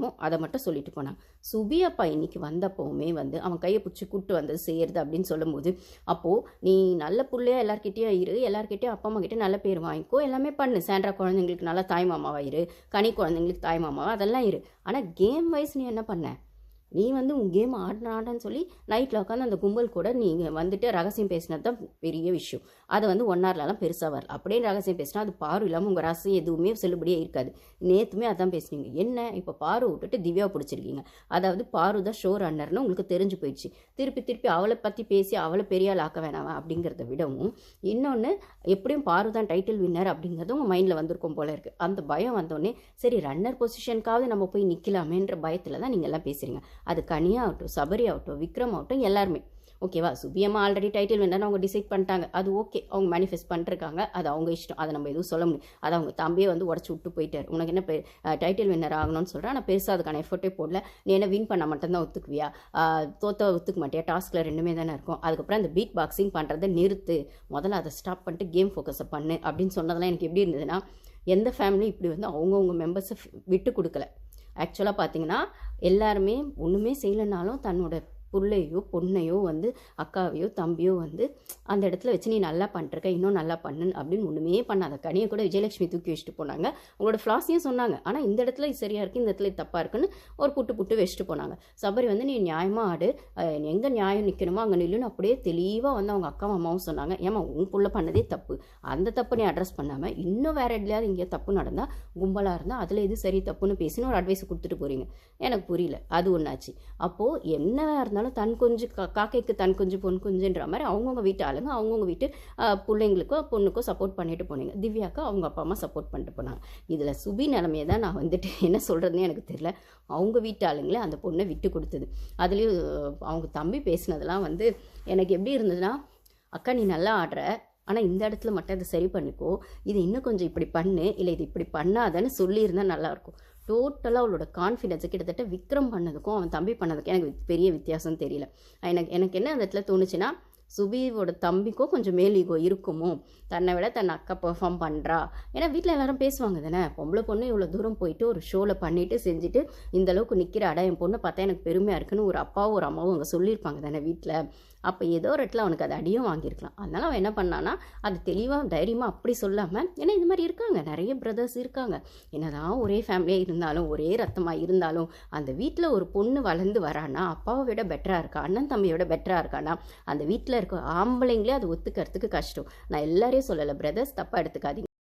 என்னமோ அதை மட்டும் சொல்லிட்டு போனாங்க. சுபி அப்பா இன்னைக்கு வந்தப்போவுமே வந்து அவன் கையை பிடிச்சி கூட்டு வந்து செய்யறது அப்படின்னு சொல்லும்போது, அப்போது நீ நல்ல பிள்ளையா எல்லாருக்கிட்டேயும் இரு, எல்லாருக்கிட்டையும் அப்பா அம்மா கிட்டே நல்ல பேர் வாங்கிக்கோ, எல்லாமே பண்ணு. சாண்ட்ரா குழந்தைங்களுக்கு நல்லா தாய் மாமாவா இரு, கனி குழந்தைங்களுக்கு தாய் மாமாவா அதெல்லாம் இரு. ஆனால் கேம் வைஸ் நீ என்ன பண்ண? நீ வந்து உன் கேம் ஆடுன்னு சொல்லி நைட்டில் உட்காந்து அந்த கும்பல் கூட நீங்கள் வந்துட்டு ரகசியம் பேசினது தான் பெரிய விஷயம். அதை வந்து ஒன்னார்லாம் பெருசாக வரல. அப்படியே ரகசியம் பேசினா அது பாரு இல்லாமல் உங்கள் ரகசியம் எதுவுமே செல்லுபடியே இருக்காது. நேற்றுமே அதான் பேசுனீங்க. என்ன இப்போ பாரு விட்டுட்டு திவ்யா பிடிச்சிருக்கீங்க. அதாவது பாரு தான் ஷோ ரன்னர்னு உங்களுக்கு தெரிஞ்சு போயிடுச்சு. திருப்பி அவளை பற்றி பேசி அவளை பெரியாள் ஆக்க வேணாம் அப்படிங்கிறத விடவும், இன்னொன்று எப்படியும் பாரு தான் டைட்டில் வின்னர் அப்படிங்கிறது உங்கள் மைண்டில் வந்திருக்கும் போல இருக்குது. அந்த பயம் வந்தோடனே சரி ரன்னர் பொசிஷனுக்காவது நம்ம போய் நிற்கலாமேன்ற பயத்தில் தான் நீங்கள் எல்லாம் பேசுகிறீங்க. அது கனியாகட்டும், சபரி ஆகட்டும், விக்ரம் ஆகட்டும், எல்லாருமே ஓகேவா. சுபியம்மா ஆல்ரெடி டைட்டில் வேண்டாம்னு அவங்க டிசைட் பண்ணிட்டாங்க. அது ஓகே, அவங்க மேனிஃபெஸ்ட் பண்ணிருக்காங்க. அது அவங்க இஷ்டம். அதை நம்ம எதுவும் சொல்ல முடியும். அதை அவங்க தம்பியே வந்து உடச்சி விட்டு போயிட்டார். உனக்கு என்ன டைட்டில் வின்னர் ஆகணும்னு சொல்கிறேன். ஆனால் பெருசாக அதுக்கான எஃபர்ட்டே போடல. நீ என்ன வின் பண்ண மட்டும்தான் ஒத்துக்குவியா? தோத்த ஒத்துக்க மாட்டியா? டாஸ்கில் ரெண்டுமே தானே இருக்கும். அதுக்கப்புறம் அந்த பீட் பாக்ஸிங் பண்ணுறதை நிறுத்து, முதல்ல அதை ஸ்டாப் பண்ணிட்டு கேம் ஃபோக்கஸை பண்ணு அப்படின்னு சொன்னதெல்லாம் எனக்கு எப்படி இருந்ததுன்னா, எந்த ஃபேமிலி இப்படி வந்து அவங்கவுங்க மெம்பர்ஸை விட்டு கொடுக்கல. ஆக்சுவலாக பார்த்தீங்கன்னா எல்லாருமே ஒன்றுமே செய்யலைனாலும் தன்னோட பிள்ளையோ பொண்ணையோ வந்து அக்காவையோ தம்பியோ வந்து அந்த இடத்துல வச்சு நீ நல்லா பண்ணிருக்க, இன்னும் நல்லா பண்ணு அப்படின்னு ஒன்றுமே பண்ணாத. கனியை கூட விஜயலட்சுமி தூக்கி வச்சுட்டு போனாங்க. உங்களோட ஃப்ளாஸையும் சொன்னாங்க. ஆனால் இந்த இடத்துல இது சரியாக இருக்குது, இந்த இடத்துல இது தப்பாக இருக்குன்னு ஒரு புட்டு வச்சுட்டு போனாங்க. சபரி வந்து நீ நியாயமாக ஆடு, எங்கே நியாயம் நிற்கணுமோ அங்கே நில்லுன்னு அப்படியே தெளிவாக வந்து அவங்க அக்கா அம்மாவும் சொன்னாங்க. ஏமா உன் புள்ள பண்ணதே தப்பு, அந்த தப்பை நீ அட்ரஸ் பண்ணாமல் இன்னும் வேறு எதுலையாவது இங்கே தப்பு நடந்தால் கும்பலாக இருந்தால் அதில் எது சரி தப்புன்னு பேசின்னு ஒரு அட்வைஸ் கொடுத்துட்டு போகிறீங்க. எனக்கு புரியல. அது ஒன்றாச்சு. அப்போது என்னவா இருந்தாலும் தன் கொஞ்சம் காக்கைக்கு தன் கொஞ்சம் பொன் குஞ்சுன்ற மாதிரி அவங்கவுங்க வீட்டு ஆளுங்க அவங்கவுங்க வீட்டு பிள்ளைங்களுக்கோ பொண்ணுக்கோ சப்போர்ட் பண்ணிட்டு போனீங்க. திவ்யாக்கா அவங்க அப்பா அம்மா சப்போர்ட் பண்ணிட்டு போனாங்க. இதில் சுபி நிலைமையை தான் நான் வந்துட்டு என்ன சொல்கிறதுனே எனக்கு தெரியல. அவங்க வீட்டு ஆளுங்களே அந்த பொண்ணை விட்டு கொடுத்தது. அதுலேயும் அவங்க தம்பி பேசினதெல்லாம் வந்து எனக்கு எப்படி இருந்ததுன்னா, அக்கா நீ நல்லா ஆடுற, ஆனால் இந்த இடத்துல மட்டும் அதை சரி பண்ணிக்கோ, இது இன்னும் கொஞ்சம் இப்படி பண்ணு, இல்லை இது இப்படி பண்ணாதன்னு சொல்லியிருந்தால் நல்லாயிருக்கும். டோட்டலாக அவளோட கான்ஃபிடென்ஸை கிட்டத்தட்ட விக்ரம் பண்ணதுக்கும் அவன் தம்பி பண்ணதுக்கும் எனக்கு பெரிய வித்தியாசம் தெரியல. எனக்கு என்ன அந்த இடத்துல தோணுச்சுன்னா, சுபியோட தம்பிக்கும் கொஞ்சம் மேல் ஈகோ இருக்குமோ, தன்னை விட தன் அக்கா பெர்ஃபார்ம் பண்ணுறா. ஏன்னா வீட்டில் எல்லாரும் பேசுவாங்க தானே, பொம்பளை பொண்ணு இவ்வளோ தூரம் போயிட்டு ஒரு ஷோவில் பண்ணிவிட்டு செஞ்சுட்டு இந்தளவுக்கு நிற்கிற அடா என் பொண்ணை பார்த்தா எனக்கு பெருமையாக இருக்குன்னு ஒரு அப்பாவும் ஒரு அம்மாவும் அவங்க சொல்லியிருப்பாங்க தானே வீட்டில். அப்போ ஏதோ ஒரு இடத்துல அவனுக்கு அது அடியும் வாங்கியிருக்கலாம். அதனால் அவன் என்ன பண்ணான்னா, அது தெளிவாக தைரியமாக அப்படி சொல்லாமல், ஏன்னா இது மாதிரி இருக்காங்க, நிறைய பிரதர்ஸ் இருக்காங்க. என்னதான் ஒரே ஃபேமிலியாக இருந்தாலும் ஒரே ரத்தமாக இருந்தாலும் அந்த வீட்டில் ஒரு பொண்ணு வளர்ந்து வரானா அப்பாவை விட பெட்டராக இருக்கா, அண்ணன் தம்பியோட பெட்டராக இருக்கானா, அந்த வீட்டில் இருக்க ஆம்பளைங்களே அது ஒத்துக்கிறதுக்கு கஷ்டம். நான் எல்லாரையும் சொல்லலை பிரதர்ஸ், தப்பாக எடுத்துக்காதீங்க.